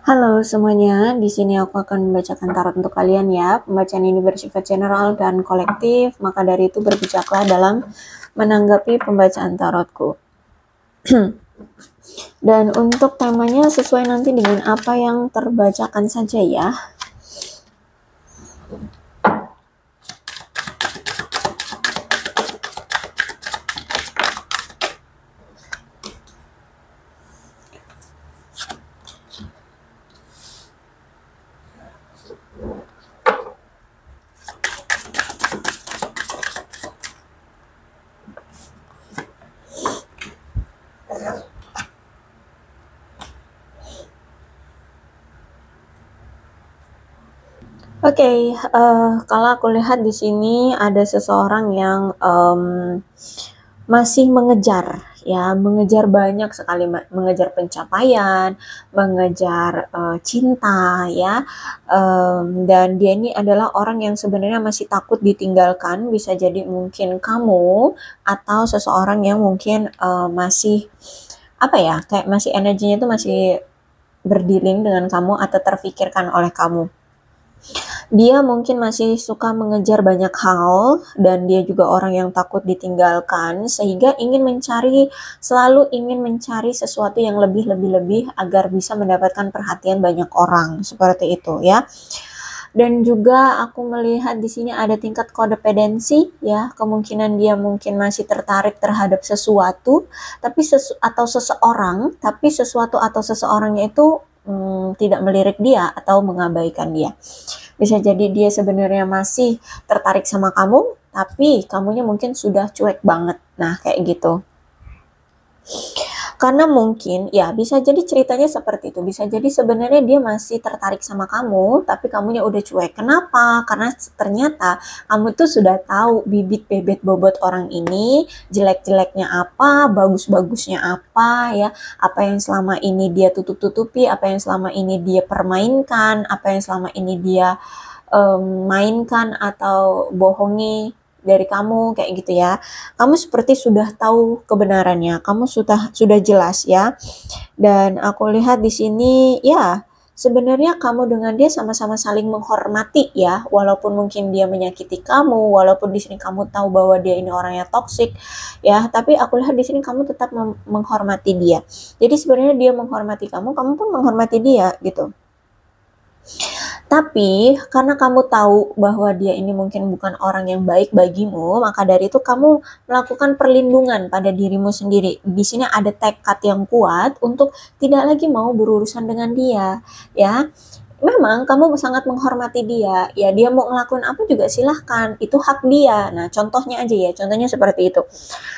Halo semuanya, di sini aku akan membacakan tarot untuk kalian ya. Pembacaan ini bersifat general dan kolektif, maka dari itu berbijaklah dalam menanggapi pembacaan tarotku. Dan untuk temanya sesuai nanti dengan apa yang terbacakan saja ya. Oke, kalau aku lihat di sini ada seseorang yang masih mengejar ya, mengejar banyak sekali, mengejar pencapaian, mengejar cinta ya, dan dia ini adalah orang yang sebenarnya masih takut ditinggalkan. Bisa jadi mungkin kamu atau seseorang yang mungkin masih apa ya, kayak masih energinya itu masih berdiling dengan kamu atau terfikirkan oleh kamu. Dia mungkin masih suka mengejar banyak hal dan dia juga orang yang takut ditinggalkan sehingga selalu ingin mencari sesuatu yang lebih agar bisa mendapatkan perhatian banyak orang seperti itu ya. Dan juga aku melihat di sini ada tingkat kodependensi ya, kemungkinan dia mungkin masih tertarik terhadap sesuatu atau seseorang, tapi sesuatu atau seseorangnya itu tidak melirik dia atau mengabaikan dia. Bisa jadi dia sebenarnya masih tertarik sama kamu, tapi kamunya mungkin sudah cuek banget. Nah, kayak gitu. Karena mungkin, ya bisa jadi ceritanya seperti itu. Bisa jadi sebenarnya dia masih tertarik sama kamu, tapi kamunya udah cuek. Kenapa? Karena ternyata kamu tuh sudah tahu bibit bebet bobot orang ini, jelek-jeleknya apa, bagus-bagusnya apa, ya. Apa yang selama ini dia tutup-tutupi, apa yang selama ini dia permainkan, apa yang selama ini dia mainkan atau bohongi dari kamu kayak gitu ya. Kamu seperti sudah tahu kebenarannya, kamu sudah jelas ya. Dan aku lihat di sini ya sebenarnya kamu dengan dia sama-sama saling menghormati ya, walaupun mungkin dia menyakiti kamu, walaupun di sini kamu tahu bahwa dia ini orangnya toksik ya, tapi aku lihat di sini kamu tetap menghormati dia. Jadi sebenarnya dia menghormati kamu, kamu pun menghormati dia gitu. Tapi karena kamu tahu bahwa dia ini mungkin bukan orang yang baik bagimu, maka dari itu kamu melakukan perlindungan pada dirimu sendiri. Di sini ada tekad yang kuat untuk tidak lagi mau berurusan dengan dia, ya. Memang kamu sangat menghormati dia, ya dia mau ngelakuin apa juga silahkan, itu hak dia. Nah contohnya aja ya, contohnya seperti itu.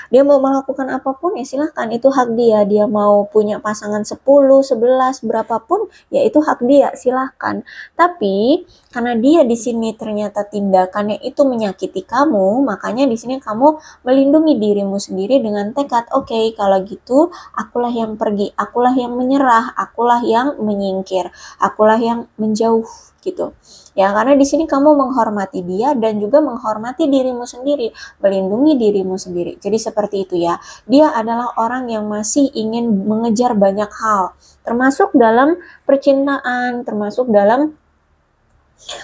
Dia mau melakukan apapun ya silahkan, itu hak dia. Dia mau punya pasangan 10, 11, berapapun ya itu hak dia, silahkan. Tapi karena dia di sini ternyata tindakannya itu menyakiti kamu, makanya di sini kamu melindungi dirimu sendiri dengan tekad, oke, kalau gitu akulah yang pergi, akulah yang menyerah, akulah yang menyingkir, akulah yang menjauh gitu. Ya, karena di sini kamu menghormati dia dan juga menghormati dirimu sendiri, melindungi dirimu sendiri. Jadi seperti itu ya. Dia adalah orang yang masih ingin mengejar banyak hal, termasuk dalam percintaan, termasuk dalam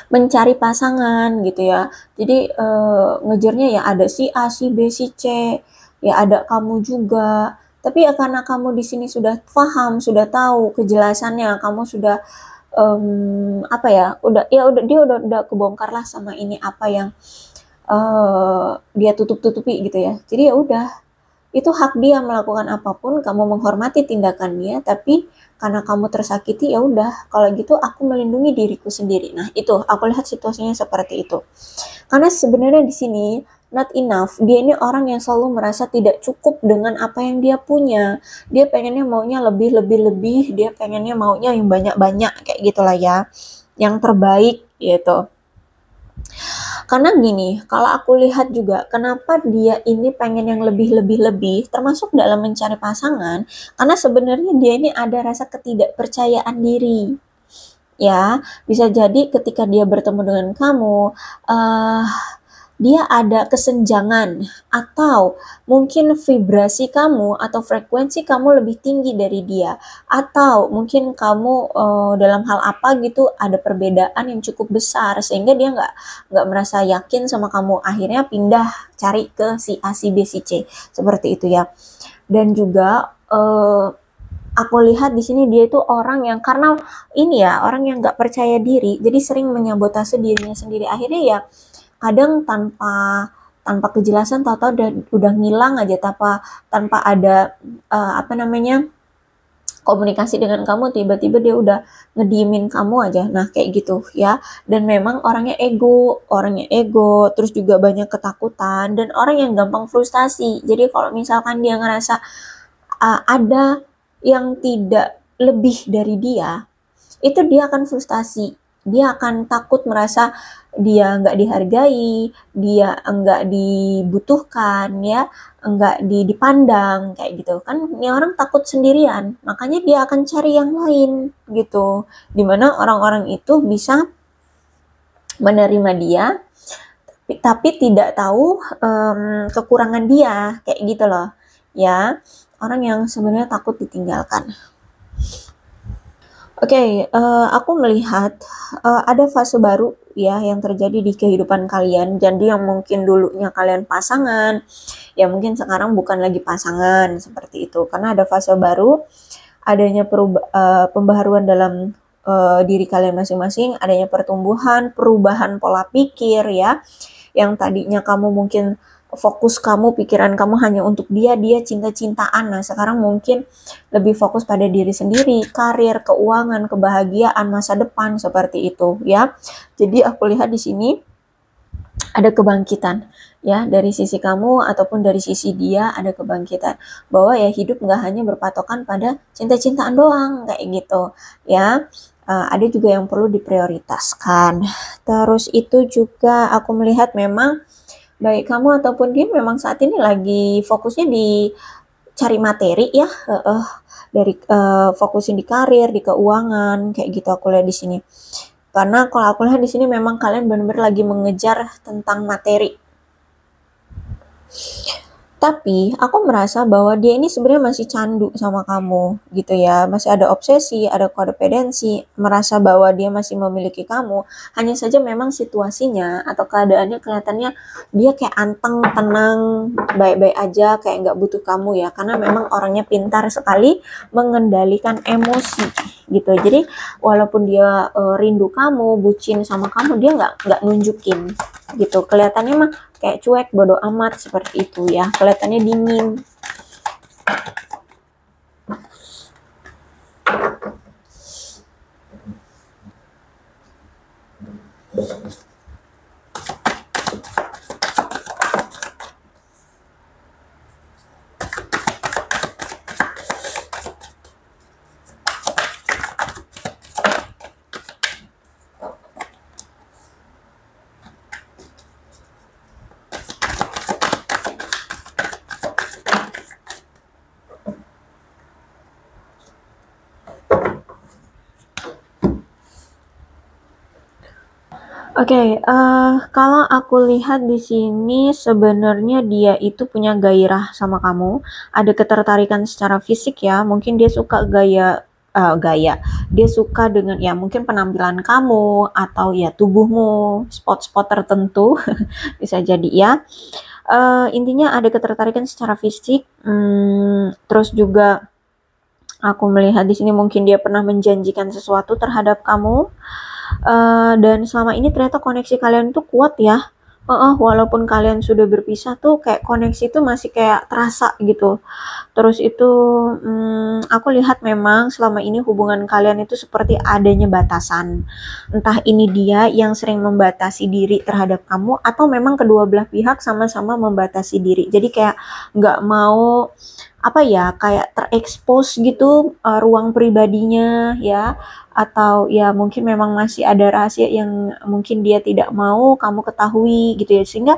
mencari pasangan gitu ya. Jadi ngejarnya ya ada si A, si B, si C, ya ada kamu juga. Tapi ya karena kamu di sini sudah paham, sudah tahu kejelasannya, kamu sudah apa ya, dia udah kebongkar lah sama ini apa yang dia tutup-tutupi gitu ya. Jadi ya udah, itu hak dia melakukan apapun, kamu menghormati tindakan dia, tapi karena kamu tersakiti ya udah, kalau gitu aku melindungi diriku sendiri. Nah, itu aku lihat situasinya seperti itu. Karena sebenarnya di sini not enough. Dia ini orang yang selalu merasa tidak cukup dengan apa yang dia punya. Dia pengennya maunya lebih, dia pengennya maunya yang banyak-banyak kayak gitulah ya. Yang terbaik gitu. Karena gini, kalau aku lihat juga kenapa dia ini pengen yang lebih, termasuk dalam mencari pasangan, karena sebenarnya dia ini ada rasa ketidakpercayaan diri. Ya, bisa jadi ketika dia bertemu dengan kamu, dia ada kesenjangan, atau mungkin vibrasi kamu atau frekuensi kamu lebih tinggi dari dia, atau mungkin kamu dalam hal apa gitu ada perbedaan yang cukup besar sehingga dia nggak merasa yakin sama kamu, akhirnya pindah cari ke si A, si B, si C, seperti itu ya. Dan juga aku lihat di sini dia itu orang yang karena ini ya, orang yang nggak percaya diri, jadi sering menyabotase dirinya sendiri. Akhirnya ya kadang tanpa tanpa kejelasan tahu-tahu udah ngilang aja, tanpa ada apa namanya, komunikasi dengan kamu, tiba-tiba dia udah ngediemin kamu aja. Nah, kayak gitu ya. Dan memang orangnya ego, terus juga banyak ketakutan dan orang yang gampang frustasi. Jadi kalau misalkan dia ngerasa ada yang tidak lebih dari dia, itu dia akan frustasi. Dia akan takut merasa dia nggak dihargai, dia enggak dibutuhkan ya, enggak dipandang kayak gitu. Kan ini orang takut sendirian, makanya dia akan cari yang lain gitu. Dimana orang-orang itu bisa menerima dia, tapi tidak tahu kekurangan dia kayak gitu loh. Ya, orang yang sebenarnya takut ditinggalkan. Oke, aku melihat ada fase baru ya yang terjadi di kehidupan kalian. Jadi yang mungkin dulunya kalian pasangan, ya mungkin sekarang bukan lagi pasangan seperti itu. Karena ada fase baru, adanya pembaharuan dalam diri kalian masing-masing, adanya pertumbuhan, perubahan pola pikir ya. Yang tadinya kamu mungkin fokus kamu, pikiran kamu hanya untuk dia cinta-cintaan. Nah, sekarang mungkin lebih fokus pada diri sendiri, karir, keuangan, kebahagiaan, masa depan seperti itu ya. Jadi aku lihat di sini ada kebangkitan ya, dari sisi kamu ataupun dari sisi dia ada kebangkitan, bahwa ya hidup nggak hanya berpatokan pada cinta-cintaan doang kayak gitu ya. Ada juga yang perlu diprioritaskan. Terus itu juga aku melihat memang baik kamu ataupun dia memang saat ini lagi fokusnya di cari materi ya, dari fokusin di karir, di keuangan, kayak gitu aku lihat di sini. Karena kalau aku lihat di sini memang kalian benar-benar lagi mengejar tentang materi. Tapi aku merasa bahwa dia ini sebenarnya masih candu sama kamu gitu ya, masih ada obsesi, ada kodependensi, merasa bahwa dia masih memiliki kamu. Hanya saja memang situasinya atau keadaannya kelihatannya dia kayak anteng, tenang, baik-baik aja, kayak nggak butuh kamu ya, karena memang orangnya pintar sekali mengendalikan emosi gitu. Jadi walaupun dia rindu kamu, bucin sama kamu, dia nggak nunjukin gitu. Kelihatannya mah kayak cuek, bodo amat seperti itu ya. Kelihatannya dingin. Oke, kalau aku lihat di sini sebenarnya dia itu punya gairah sama kamu, ada ketertarikan secara fisik ya, mungkin dia suka dia suka dengan ya mungkin penampilan kamu atau ya tubuhmu, spot-spot tertentu bisa jadi ya. Intinya ada ketertarikan secara fisik, terus juga aku melihat di sini mungkin dia pernah menjanjikan sesuatu terhadap kamu. Dan selama ini ternyata koneksi kalian tuh kuat ya. Walaupun kalian sudah berpisah tuh kayak koneksi itu masih kayak terasa gitu. Terus itu aku lihat memang selama ini hubungan kalian itu seperti adanya batasan. Entah ini dia yang sering membatasi diri terhadap kamu atau memang kedua belah pihak sama-sama membatasi diri. Jadi kayak nggak mau apa ya, kayak terekspos gitu ruang pribadinya ya, atau ya mungkin memang masih ada rahasia yang mungkin dia tidak mau kamu ketahui gitu ya, sehingga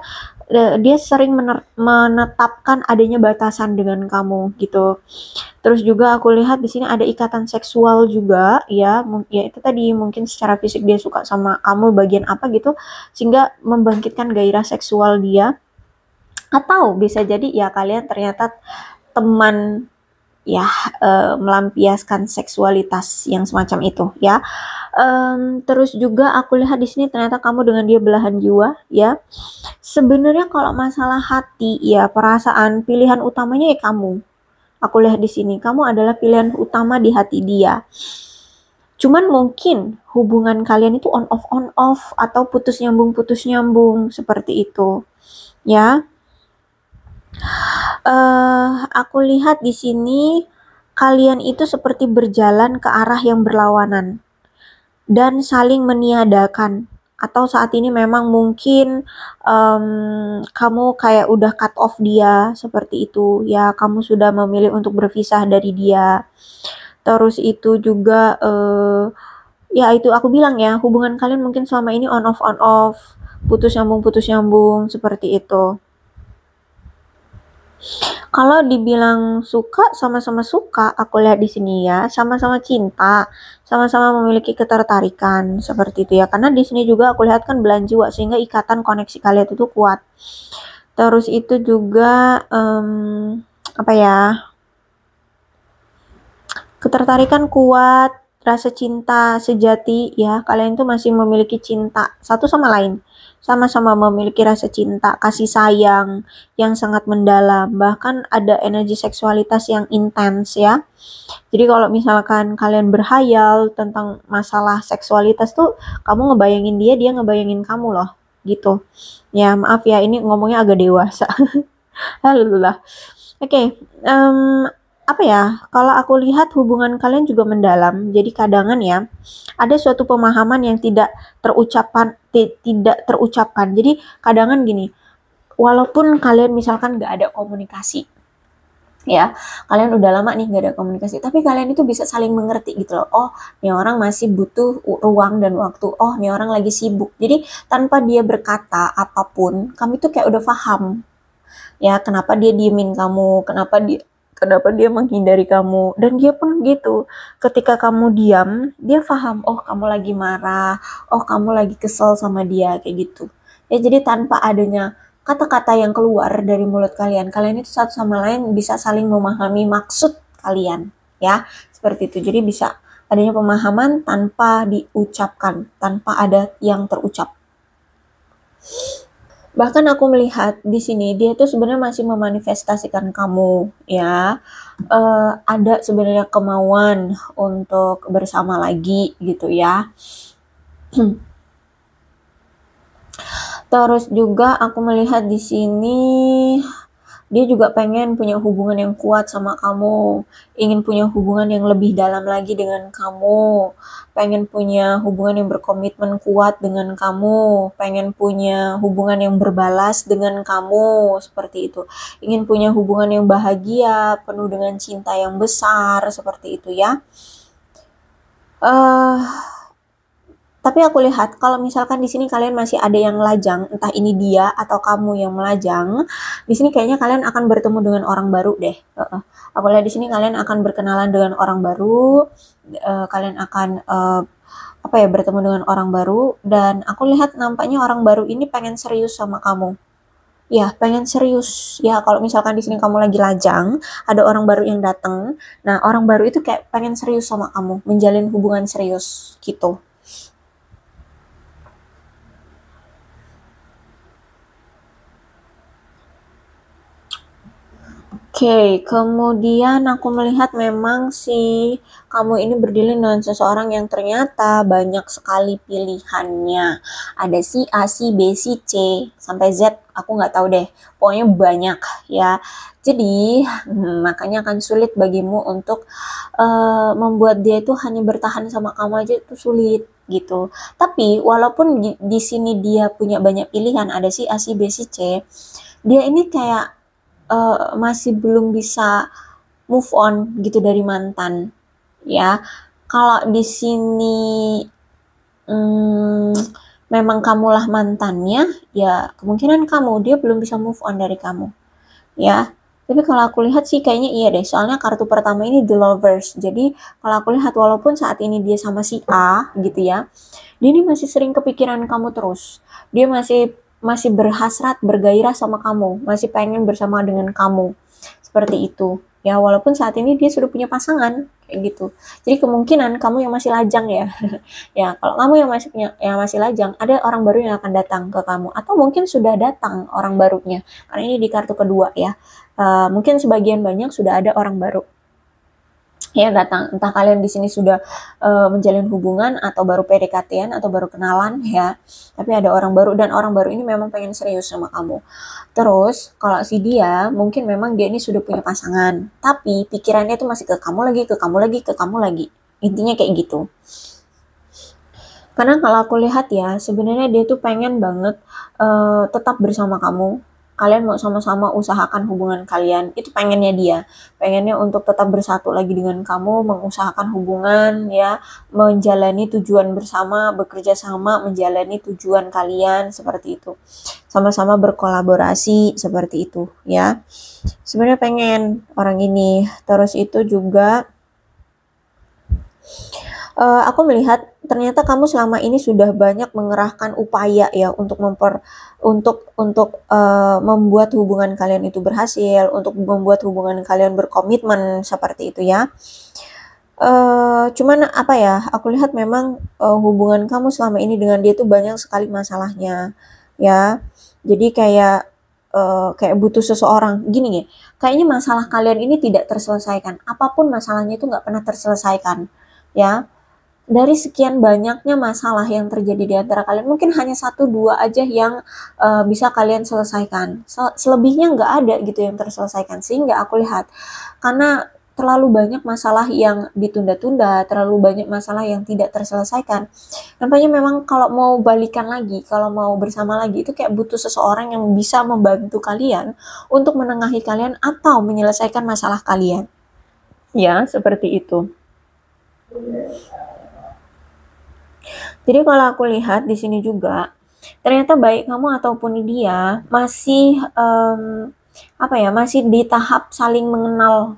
dia sering menetapkan adanya batasan dengan kamu gitu. Terus juga aku lihat di sini ada ikatan seksual juga ya, ya itu tadi mungkin secara fisik dia suka sama kamu bagian apa gitu, sehingga membangkitkan gairah seksual dia. Atau bisa jadi ya kalian ternyata teman ya, melampiaskan seksualitas yang semacam itu ya. Terus juga aku lihat di sini ternyata kamu dengan dia belahan jiwa ya. Sebenarnya kalau masalah hati ya, perasaan, pilihan utamanya ya kamu. Aku lihat di sini kamu adalah pilihan utama di hati dia. Cuman mungkin hubungan kalian itu on off atau putus nyambung seperti itu ya. Aku lihat di sini kalian itu seperti berjalan ke arah yang berlawanan dan saling meniadakan. Atau saat ini memang mungkin kamu kayak udah cut off dia seperti itu ya, kamu sudah memilih untuk berpisah dari dia. Terus itu juga ya itu aku bilang ya, hubungan kalian mungkin selama ini on off, putus nyambung seperti itu. Kalau dibilang suka, sama-sama suka, aku lihat di sini ya, sama-sama cinta, sama-sama memiliki ketertarikan seperti itu ya. Karena di sini juga aku lihat kan belahan jiwa, sehingga ikatan koneksi kalian itu kuat. Terus itu juga apa ya? Ketertarikan kuat, rasa cinta sejati ya. Kalian itu masih memiliki cinta satu sama lain. Sama-sama memiliki rasa cinta, kasih sayang yang sangat mendalam. Bahkan ada energi seksualitas yang intens ya. Jadi kalau misalkan kalian berhayal tentang masalah seksualitas tuh, kamu ngebayangin dia, dia ngebayangin kamu loh. Gitu. Ya maaf ya, ini ngomongnya agak dewasa. Alhamdulillah. Oke, apa ya, kalau aku lihat hubungan kalian juga mendalam, jadi kadangan ya, ada suatu pemahaman yang tidak terucapkan. Jadi kadangan gini, walaupun kalian misalkan nggak ada komunikasi, ya, kalian udah lama nih nggak ada komunikasi, tapi kalian itu bisa saling mengerti gitu loh. Oh, nih orang masih butuh ruang dan waktu. Oh, nih orang lagi sibuk. Jadi tanpa dia berkata apapun, kami tuh kayak udah paham ya kenapa dia diemin kamu, kenapa dia menghindari kamu. Dan dia pun gitu, ketika kamu diam dia paham, oh kamu lagi marah, oh kamu lagi kesel sama dia, kayak gitu ya. Jadi tanpa adanya kata-kata yang keluar dari mulut kalian, kalian itu satu sama lain bisa saling memahami maksud kalian ya, seperti itu. Jadi bisa adanya pemahaman tanpa diucapkan, tanpa ada yang terucap. Bahkan aku melihat di sini dia tuh sebenarnya masih memanifestasikan kamu ya. Ada sebenarnya kemauan untuk bersama lagi gitu ya. Terus juga aku melihat di sini dia juga pengen punya hubungan yang kuat sama kamu, ingin punya hubungan yang lebih dalam lagi dengan kamu, pengen punya hubungan yang berkomitmen kuat dengan kamu, pengen punya hubungan yang berbalas dengan kamu, seperti itu. Ingin punya hubungan yang bahagia, penuh dengan cinta yang besar, seperti itu ya. Tapi aku lihat kalau misalkan di sini kalian masih ada yang lajang, entah ini dia atau kamu yang melajang, di sini kayaknya kalian akan bertemu dengan orang baru deh. Aku lihat di sini kalian akan berkenalan dengan orang baru, kalian akan apa ya, bertemu dengan orang baru, dan aku lihat nampaknya orang baru ini pengen serius sama kamu. Ya, pengen serius. Ya, kalau misalkan di sini kamu lagi lajang, ada orang baru yang datang. Nah, orang baru itu kayak pengen serius sama kamu, menjalin hubungan serius gitu. Oke, kemudian aku melihat memang si kamu ini berdiri dengan seseorang yang ternyata banyak sekali pilihannya. Ada si A, si B, si C, sampai Z, aku nggak tahu deh. Pokoknya banyak ya. Jadi, makanya akan sulit bagimu untuk membuat dia itu hanya bertahan sama kamu aja, itu sulit gitu. Tapi walaupun di sini dia punya banyak pilihan, ada si A, si B, si C, dia ini kayak masih belum bisa move on gitu dari mantan, ya. Kalau di sini memang kamulah mantannya, ya kemungkinan dia belum bisa move on dari kamu, ya. Tapi kalau aku lihat sih kayaknya iya deh, soalnya kartu pertama ini The Lovers. Jadi kalau aku lihat walaupun saat ini dia sama si A gitu ya, dia ini masih sering kepikiran kamu terus. Dia masih masih berhasrat, bergairah sama kamu, masih pengen bersama dengan kamu. Seperti itu. Ya, walaupun saat ini dia sudah punya pasangan kayak gitu. Jadi kemungkinan kamu yang masih lajang ya. Ya, kalau kamu yang masih lajang, ada orang baru yang akan datang ke kamu atau mungkin sudah datang orang barunya. Karena ini di kartu kedua ya. Mungkin sebagian banyak sudah ada orang baru yang datang. Entah kalian di sini sudah menjalin hubungan atau baru PDKT-an atau baru kenalan ya. Tapi ada orang baru dan orang baru ini memang pengen serius sama kamu. Terus kalau si dia mungkin memang dia ini sudah punya pasangan, tapi pikirannya tuh masih ke kamu lagi, ke kamu lagi, ke kamu lagi. Intinya kayak gitu. Karena kalau aku lihat ya, sebenarnya dia tuh pengen banget tetap bersama kamu. Kalian mau sama-sama usahakan hubungan kalian. Itu pengennya dia. Pengennya untuk tetap bersatu lagi dengan kamu, mengusahakan hubungan ya, menjalani tujuan bersama, bekerja sama, menjalani tujuan kalian seperti itu. Sama-sama berkolaborasi seperti itu ya. Sebenarnya pengen orang ini. Terus itu juga aku melihat ternyata kamu selama ini sudah banyak mengerahkan upaya ya untuk membuat hubungan kalian itu berhasil, untuk membuat hubungan kalian berkomitmen seperti itu ya. Cuman apa ya, aku lihat memang hubungan kamu selama ini dengan dia tuh banyak sekali masalahnya ya. Jadi kayak butuh seseorang gini ya. Kayaknya masalah kalian ini tidak terselesaikan. Apapun masalahnya itu nggak pernah terselesaikan ya. Dari sekian banyaknya masalah yang terjadi di antara kalian, mungkin hanya 1-2 aja yang bisa kalian selesaikan. Selebihnya nggak ada gitu yang terselesaikan. Sehingga aku lihat, karena terlalu banyak masalah yang ditunda-tunda, terlalu banyak masalah yang tidak terselesaikan. Nampaknya memang kalau mau balikan lagi, kalau mau bersama lagi, itu kayak butuh seseorang yang bisa membantu kalian untuk menengahi kalian atau menyelesaikan masalah kalian. Ya, seperti itu. Jadi kalau aku lihat di sini juga, ternyata baik kamu ataupun dia masih masih di tahap saling mengenal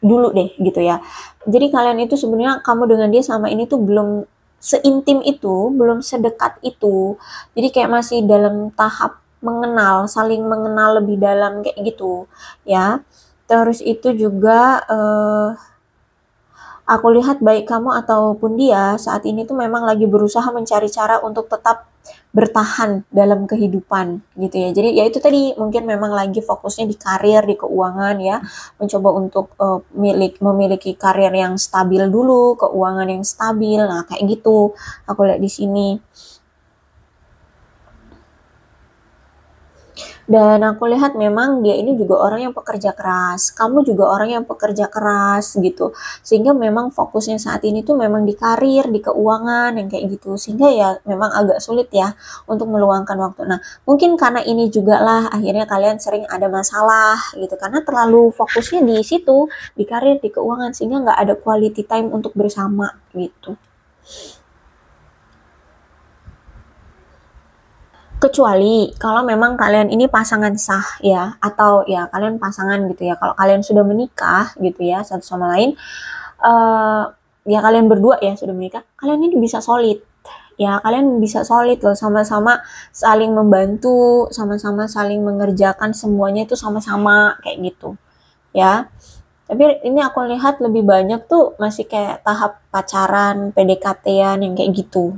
dulu deh gitu ya. Jadi kalian itu sebenarnya kamu dengan dia sama ini tuh belum seintim itu, belum sedekat itu. Jadi kayak masih dalam tahap mengenal, saling mengenal lebih dalam kayak gitu ya. Terus itu juga aku lihat baik kamu ataupun dia saat ini tuh memang lagi berusaha mencari cara untuk tetap bertahan dalam kehidupan gitu ya. Jadi ya itu tadi mungkin memang lagi fokusnya di karir, di keuangan ya, mencoba untuk memiliki karir yang stabil dulu, keuangan yang stabil. Nah, kayak gitu aku lihat di sini. Dan aku lihat memang dia ini juga orang yang pekerja keras, kamu juga orang yang pekerja keras gitu. Sehingga memang fokusnya saat ini tuh memang di karir, di keuangan yang kayak gitu. Sehingga ya memang agak sulit ya untuk meluangkan waktu. Nah, mungkin karena ini juga lah akhirnya kalian sering ada masalah gitu. Karena terlalu fokusnya di situ, di karir, di keuangan. Sehingga nggak ada quality time untuk bersama gitu. Kecuali kalau memang kalian ini pasangan sah ya, atau ya kalian pasangan gitu ya. Kalau kalian sudah menikah gitu ya satu sama lain, ya kalian berdua ya sudah menikah, kalian ini bisa solid. Ya kalian bisa solid loh, sama-sama saling membantu, sama-sama saling mengerjakan semuanya itu sama-sama kayak gitu ya. Tapi ini aku lihat lebih banyak tuh masih kayak tahap pacaran, PDKT-an yang kayak gitu.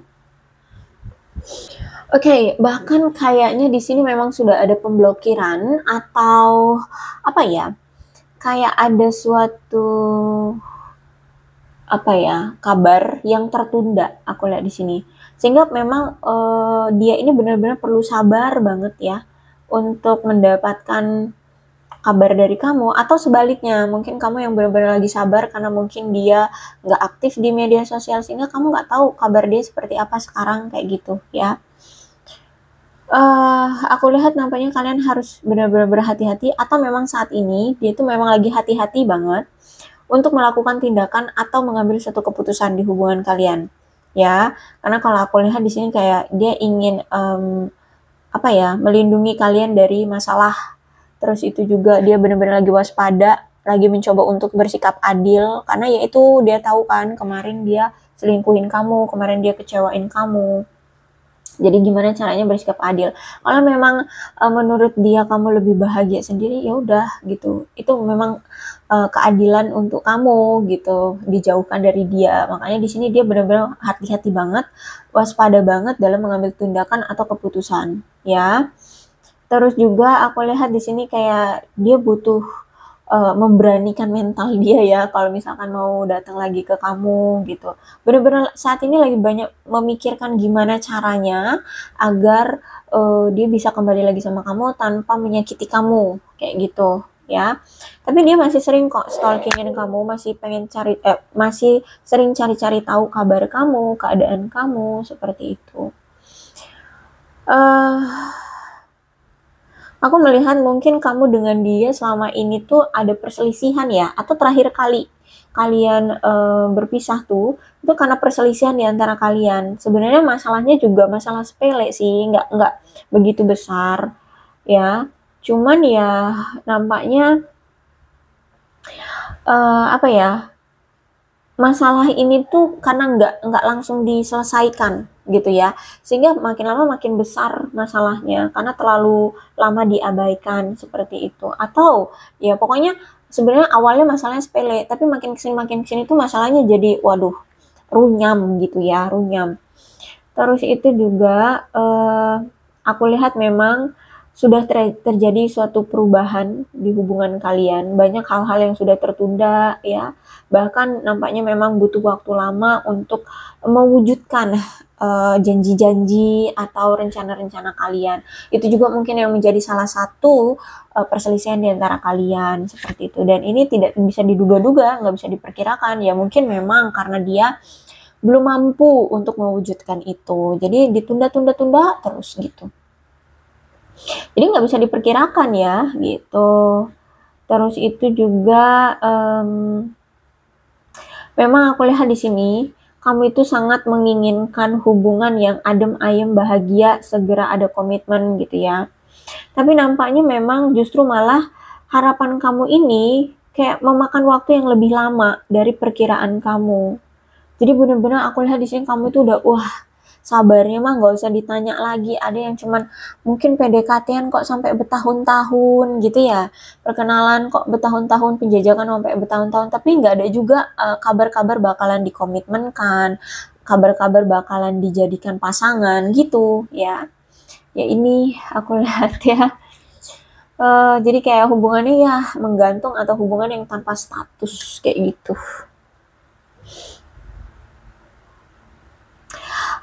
Oke, bahkan kayaknya di sini memang sudah ada pemblokiran atau apa ya? Kayak ada suatu kabar yang tertunda. Aku lihat di sini. Sehingga memang dia ini benar-benar perlu sabar banget ya untuk mendapatkan kabar dari kamu atau sebaliknya mungkin kamu yang benar-benar lagi sabar karena mungkin dia nggak aktif di media sosial sehingga kamu nggak tahu kabar dia seperti apa sekarang kayak gitu ya. Aku lihat nampaknya kalian harus benar-benar berhati-hati, atau memang saat ini dia tuh memang lagi hati-hati banget untuk melakukan tindakan atau mengambil suatu keputusan di hubungan kalian, ya. Karena kalau aku lihat di sini kayak dia ingin, apa ya, melindungi kalian dari masalah. Terus itu juga dia benar-benar lagi waspada, lagi mencoba untuk bersikap adil, karena ya itu dia tahu kan kemarin dia selingkuhin kamu, kemarin dia kecewain kamu. Jadi gimana caranya bersikap adil. Kalau memang menurut dia kamu lebih bahagia sendiri, ya udah gitu. Itu memang keadilan untuk kamu gitu, dijauhkan dari dia. Makanya di sini dia benar-benar hati-hati banget, waspada banget dalam mengambil tindakan atau keputusan, ya. Terus juga aku lihat di sini kayak dia butuh memberanikan mental dia ya kalau misalkan mau datang lagi ke kamu gitu. Bener-bener saat ini lagi banyak memikirkan gimana caranya agar dia bisa kembali lagi sama kamu tanpa menyakiti kamu kayak gitu ya. Tapi dia masih sering kok stalkingin kamu, masih sering cari-cari tahu kabar kamu, keadaan kamu seperti itu. Aku melihat mungkin kamu dengan dia selama ini tuh ada perselisihan ya, atau terakhir kali kalian berpisah tuh itu karena perselisihan di antara kalian. Sebenarnya masalahnya juga masalah sepele sih, nggak begitu besar ya. Cuman ya nampaknya apa ya, masalah ini tuh karena nggak langsung diselesaikan gitu ya, sehingga makin lama makin besar masalahnya karena terlalu lama diabaikan seperti itu. Atau ya pokoknya sebenarnya awalnya masalahnya sepele, tapi makin kesini tuh masalahnya jadi waduh runyam gitu ya, runyam. Terus itu juga aku lihat memang sudah terjadi suatu perubahan di hubungan kalian. Banyak hal-hal yang sudah tertunda ya. Bahkan nampaknya memang butuh waktu lama untuk mewujudkan janji-janji atau rencana-rencana kalian. Itu juga mungkin yang menjadi salah satu perselisihan di antara kalian seperti itu. Dan ini tidak bisa diduga-duga, nggak bisa diperkirakan. Ya mungkin memang karena dia belum mampu untuk mewujudkan itu. Jadi ditunda-tunda-tunda terus gitu. Jadi nggak bisa diperkirakan ya gitu. Terus itu juga memang aku lihat di sini kamu itu sangat menginginkan hubungan yang adem ayem bahagia, segera ada komitmen gitu ya. Tapi nampaknya memang justru malah harapan kamu ini kayak memakan waktu yang lebih lama dari perkiraan kamu. Jadi bener-bener aku lihat di sini kamu itu udah wah sabarnya mah nggak usah ditanya lagi. Ada yang cuman mungkin PDKT-an kok sampai bertahun-tahun gitu ya. Perkenalan kok bertahun-tahun, penjajakan sampai bertahun-tahun. Tapi nggak ada juga kabar-kabar bakalan dikomitmenkan, kabar-kabar bakalan dijadikan pasangan gitu ya. Ya ini aku lihat ya. Jadi kayak hubungannya ya menggantung atau hubungan yang tanpa status kayak gitu.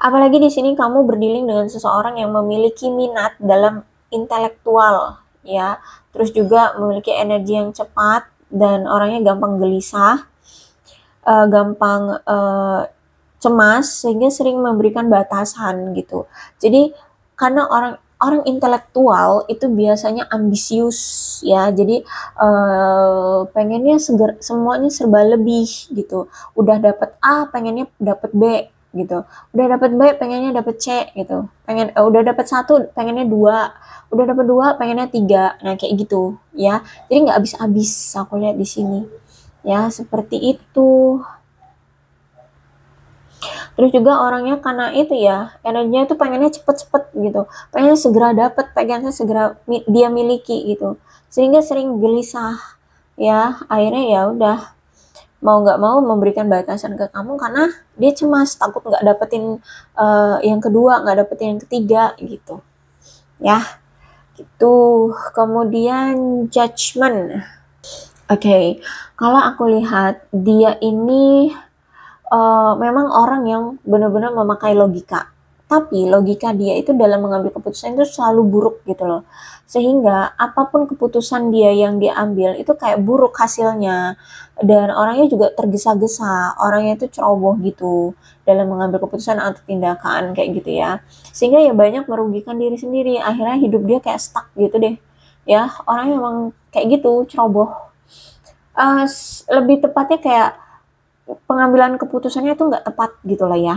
Apalagi di sini kamu berdealing dengan seseorang yang memiliki minat dalam intelektual, ya. Terus juga memiliki energi yang cepat dan orangnya gampang gelisah, gampang cemas, sehingga sering memberikan batasan gitu. Jadi karena orang orang intelektual itu biasanya ambisius ya, jadi pengennya semuanya serba lebih gitu. Udah dapet A pengennya dapet B gitu, udah dapet B pengennya dapet C gitu, udah dapet 1 pengennya 2, udah dapet 2 pengennya 3. Nah kayak gitu ya, jadi nggak habis-habis aku lihat di sini ya seperti itu. Terus juga orangnya karena itu ya energinya tuh pengennya cepet-cepet gitu, pengennya segera dapet, pengennya segera dia miliki gitu, sehingga sering gelisah ya. Akhirnya ya udah mau nggak mau memberikan batasan ke kamu karena dia cemas takut nggak dapetin yang kedua, nggak dapetin yang ketiga gitu ya. Gitu. Kemudian judgment. Oke, kalau aku lihat dia ini memang orang yang benar-benar memakai logika. Tapi logika dia itu dalam mengambil keputusan itu selalu buruk gitu loh. Sehingga apapun keputusan dia yang dia ambil itu kayak buruk hasilnya. Dan orangnya juga tergesa-gesa, orangnya itu ceroboh gitu dalam mengambil keputusan atau tindakan kayak gitu ya. Sehingga ya banyak merugikan diri sendiri. Akhirnya hidup dia kayak stuck gitu deh. Ya, orangnya memang kayak gitu, ceroboh. Lebih tepatnya kayak pengambilan keputusannya itu nggak tepat gitu lah ya.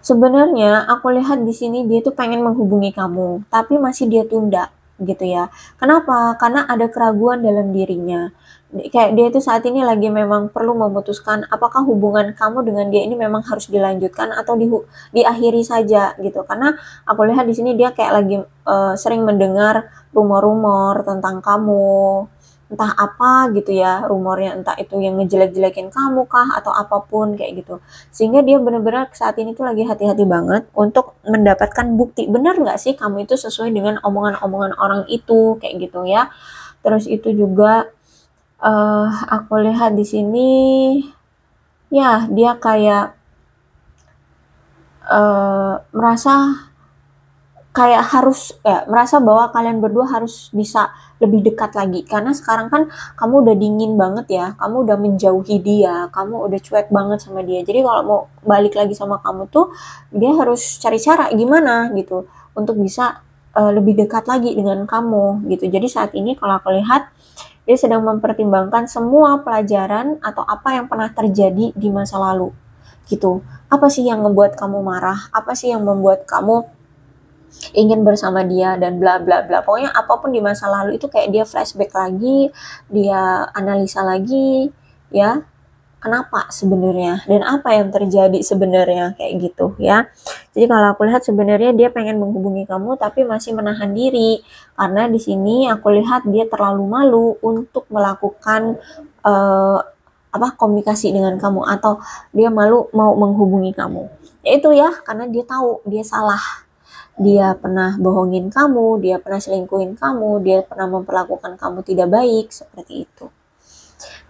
Sebenarnya aku lihat di sini dia tuh pengen menghubungi kamu, tapi masih dia tunda gitu ya. Kenapa? Karena ada keraguan dalam dirinya. Kayak dia tuh saat ini lagi memang perlu memutuskan apakah hubungan kamu dengan dia ini memang harus dilanjutkan atau diakhiri saja gitu. Karena aku lihat di sini dia kayak lagi sering mendengar rumor-rumor tentang kamu, entah apa gitu ya rumornya, entah itu yang ngejelek-jelekin kamu kah atau apapun kayak gitu. Sehingga dia benar-benar saat ini tuh lagi hati-hati banget untuk mendapatkan bukti benar nggak sih kamu itu sesuai dengan omongan-omongan orang itu kayak gitu ya. Terus itu juga aku lihat di sini ya dia kayak merasa kayak harus ya merasa bahwa kalian berdua harus bisa lebih dekat lagi karena sekarang kan kamu udah dingin banget ya, kamu udah menjauhi dia, kamu udah cuek banget sama dia. Jadi kalau mau balik lagi sama kamu tuh dia harus cari cara gimana gitu untuk bisa lebih dekat lagi dengan kamu gitu. Jadi saat ini kalau aku lihat dia sedang mempertimbangkan semua pelajaran atau apa yang pernah terjadi di masa lalu gitu. Apa sih yang membuat kamu marah? Apa sih yang membuat kamu ingin bersama dia dan bla bla bla. Pokoknya apapun di masa lalu itu kayak dia flashback lagi, dia analisa lagi, ya. Kenapa sebenarnya dan apa yang terjadi sebenarnya kayak gitu ya. Jadi kalau aku lihat sebenarnya dia pengen menghubungi kamu tapi masih menahan diri karena di sini aku lihat dia terlalu malu untuk melakukan komunikasi dengan kamu atau dia malu mau menghubungi kamu. Ya itu ya karena dia tahu dia salah, dia pernah bohongin kamu, dia pernah selingkuhin kamu, dia pernah memperlakukan kamu tidak baik, seperti itu.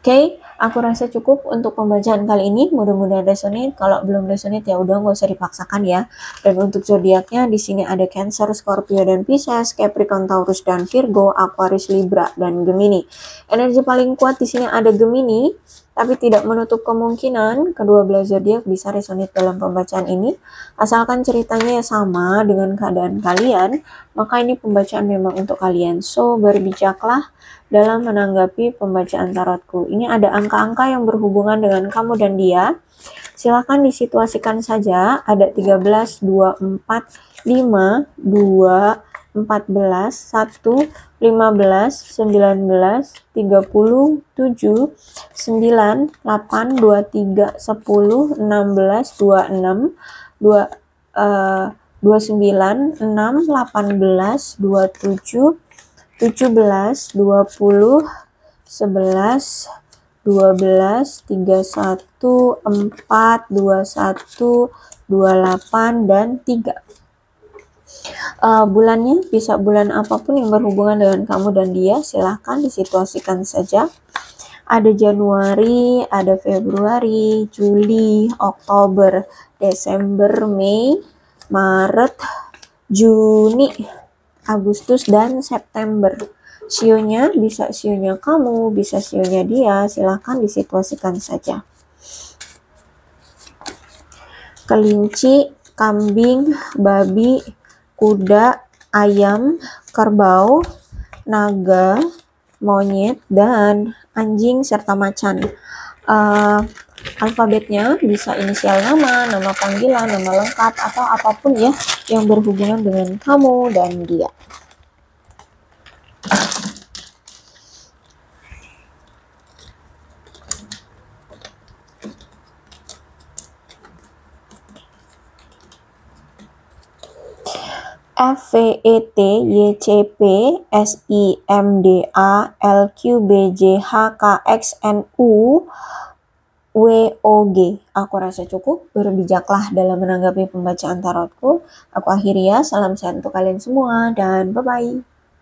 Oke, aku rasa cukup untuk pembacaan kali ini. Mudah-mudahan resonate. Kalau belum resonate ya udah nggak usah dipaksakan ya. Dan untuk zodiaknya di sini ada Cancer, Scorpio dan Pisces, Capricorn, Taurus dan Virgo, Aquarius, Libra dan Gemini. Energi paling kuat di sini ada Gemini, tapi tidak menutup kemungkinan kedua belah zodiak bisa resonate dalam pembacaan ini. Asalkan ceritanya ya sama dengan keadaan kalian, maka ini pembacaan memang untuk kalian. So, berbijaklah dalam menanggapi pembacaan tarotku. Ini ada angka-angka yang berhubungan dengan kamu dan dia. Silahkan disituasikan saja. Ada 13, 2, 4, 5, 2, 14, 1, 15, 19, 30, 7, 9, 8, 23, 10, 16, 26, 29, 6, 18, 27, 17, 20, 11, 12, 31, 4, 21, 28, dan 3. Bulannya bisa bulan apapun yang berhubungan dengan kamu dan dia, silahkan disituasikan saja. Ada Januari, ada Februari, Juli, Oktober, Desember, Mei, Maret, Juni, Agustus, dan September. Sionya bisa sionya kamu, bisa sionya dia, silahkan disituasikan saja. Kelinci, kambing, babi, kuda, ayam, kerbau, naga, monyet, dan anjing serta macan. Alfabetnya bisa inisial nama, nama panggilan, nama lengkap, atau apapun ya yang berhubungan dengan kamu dan dia. F, V, E, T, Y, C, P, S, I, M, D, A, L, Q, B, J, H, K, X, N, U, W, O, G. Aku rasa cukup, berbijaklah dalam menanggapi pembacaan tarotku. Aku akhiri ya, salam sehat untuk kalian semua, dan bye-bye.